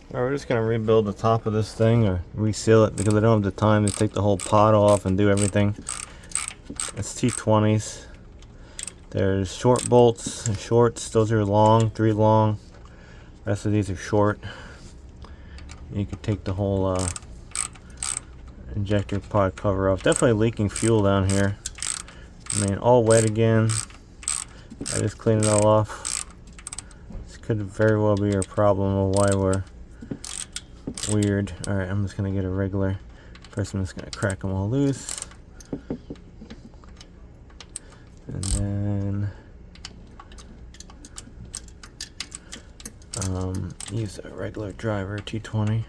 Alright, we're just gonna rebuild the top of this thing or reseal it because I don't have the time to take the whole pot off and do everything. It's T20s. There's short bolts and shorts. Those are long, 3 long. The rest of these are short. You could take the whole injector pod cover off. Definitely leaking fuel down here. I mean, all wet again. I just cleaned it all off. This could very well be a problem of why we're weird. Alright, I'm just gonna get a regular. First, I'm just gonna crack them all loose. And then use a regular driver, T20.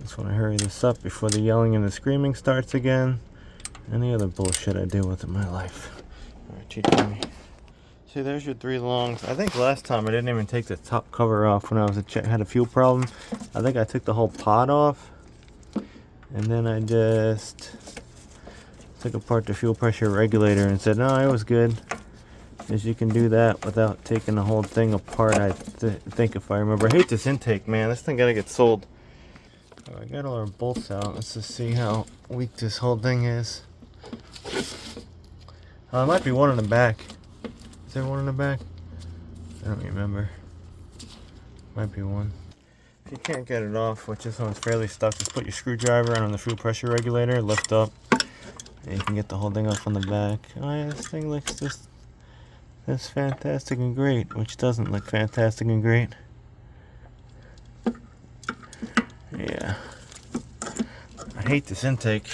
Just want to hurry this up before the yelling and the screaming starts again. Any other bullshit I deal with in my life. Alright, T20. See, there's your 3 longs. I think last time I didn't even take the top cover off when I was had a fuel problem. I think I took the whole pod off. And then I just took apart the fuel pressure regulator and said, no, it was good. Because you can do that without taking the whole thing apart, I think, if I remember. I hate this intake, man. This thing gotta get sold. I got all our bolts out. Let's just see how weak this whole thing is. There might be one in the back. Is there one in the back? I don't remember. Might be one. If you can't get it off, which this one's fairly stuck, just put your screwdriver on the fuel pressure regulator, lift up, and you can get the whole thing off on the back. Oh yeah, this thing looks just that's fantastic and great, which doesn't look fantastic and great. Yeah. I hate this intake.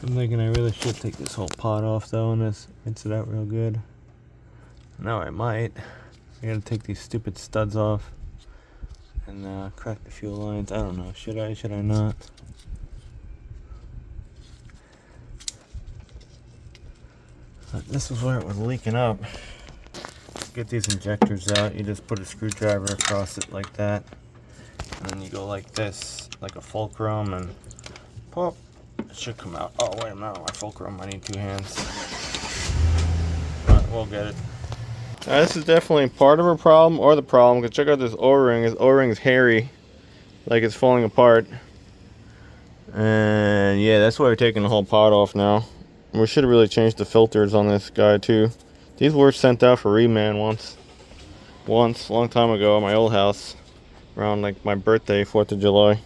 I'm thinking I really should take this whole pot off though and just rinse it out real good. No, I might. I gotta take these stupid studs off and crack the fuel lines. I don't know. Should I? Should I not? But this is where it was leaking up. Get these injectors out. You just put a screwdriver across it like that, and then you go like this, like a fulcrum, and pop. It should come out. Oh wait a minute, my fulcrum. I need 2 hands. Alright, we'll get it. This is definitely part of a problem or the problem, because check out this O-ring. This O-ring is hairy, like it's falling apart. And yeah, that's why we're taking the whole pot off now. We should have really changed the filters on this guy too. These were sent out for reman once, a long time ago at my old house, around like my birthday, 4th of July.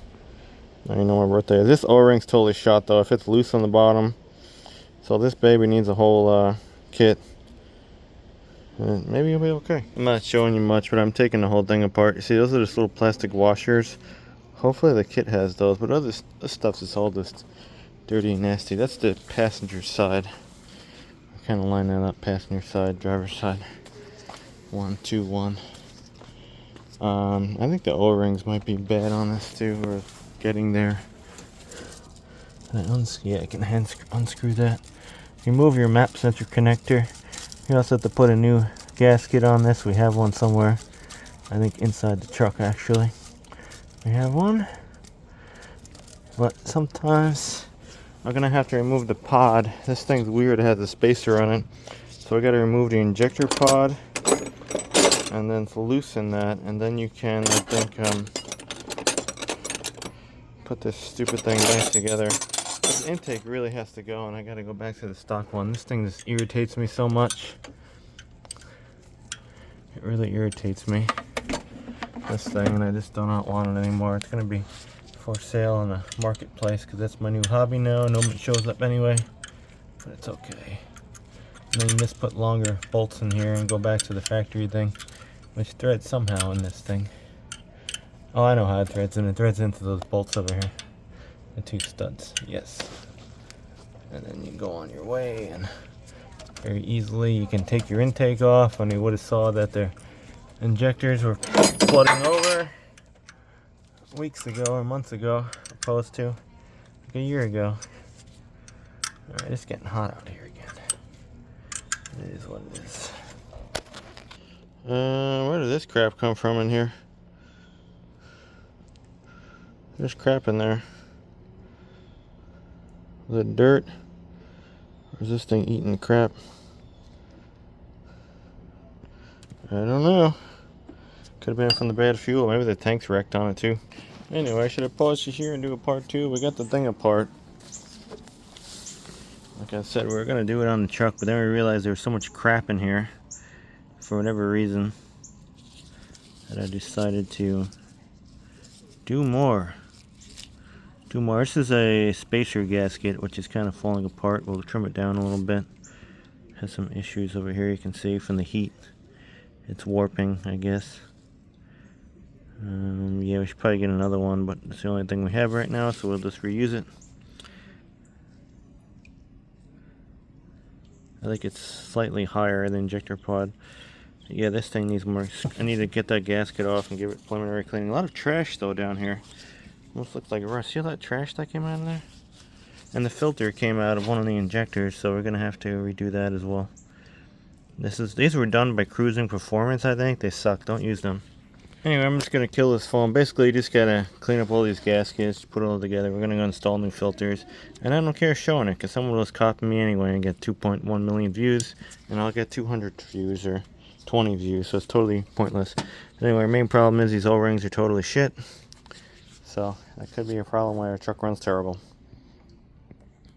Now you know my birthday is. This O-ring's totally shot though. If it's loose on the bottom, so this baby needs a whole kit. And maybe it'll be okay. I'm not showing you much, but I'm taking the whole thing apart. You see, those are just little plastic washers. Hopefully the kit has those, but this stuff's just all just dirty and nasty. That's the passenger side. Kind of line that up, passenger side, driver's side. 1, 2, 1. I think the O-rings might be bad on this too, or getting there. Yeah, I can unscrew that. Remove your map sensor connector. You also have to put a new gasket on this. We have one somewhere. I think inside the truck actually. We have one. But sometimes I'm gonna have to remove the pod. This thing's weird, it has a spacer on it. So I gotta remove the injector pod and then loosen that, and then you can, I think, put this stupid thing back together. This intake really has to go, and I gotta go back to the stock one. This thing just irritates me so much. It really irritates me, this thing, and I just do not want it anymore. It's gonna be for sale in the marketplace because that's my new hobby now. Nobody shows up anyway, but it's okay. And then you just put longer bolts in here and go back to the factory thing, which threads somehow in this thing. Oh, I know how it threads in. It threads into those bolts over here. The 2 studs, yes. And then you go on your way, and very easily you can take your intake off. And you would have saw that their injectors were flooding over weeks ago or months ago, opposed to like a year ago. Alright, it's getting hot out here again. It is what it is. Where did this crap come from in here? There's crap in there. Is it dirt? Or is this thing eating crap? I don't know. Could have been from the bad fuel. Maybe the tank's wrecked on it too. Anyway, I should have paused you here and do a part 2. We got the thing apart. Like I said, we were going to do it on the truck, but then we realized there was so much crap in here for whatever reason that I decided to do more. This is a spacer gasket, which is kind of falling apart. We'll trim it down a little bit. Has some issues over here, you can see from the heat. It's warping, I guess. Yeah, we should probably get another one, but it's the only thing we have right now, so we'll just reuse it. I think it's slightly higher than the injector pod. Yeah, this thing needs more. I need to get that gasket off and give it preliminary cleaning. A lot of trash though down here. Almost looks like rust. See all that trash that came out of there? And the filter came out of one of the injectors, so we're gonna have to redo that as well. These were done by Cruising Performance, I think. They suck. Don't use them. Anyway, I'm just gonna kill this foam. Basically, you just gotta clean up all these gaskets, put it all together. We're gonna go install new filters, and I don't care showing it because someone will just copy me anyway and get 2.1 million views, and I'll get 200 views or 20 views, so it's totally pointless. Anyway, our main problem is these O-rings are totally shit, so that could be a problem why our truck runs terrible.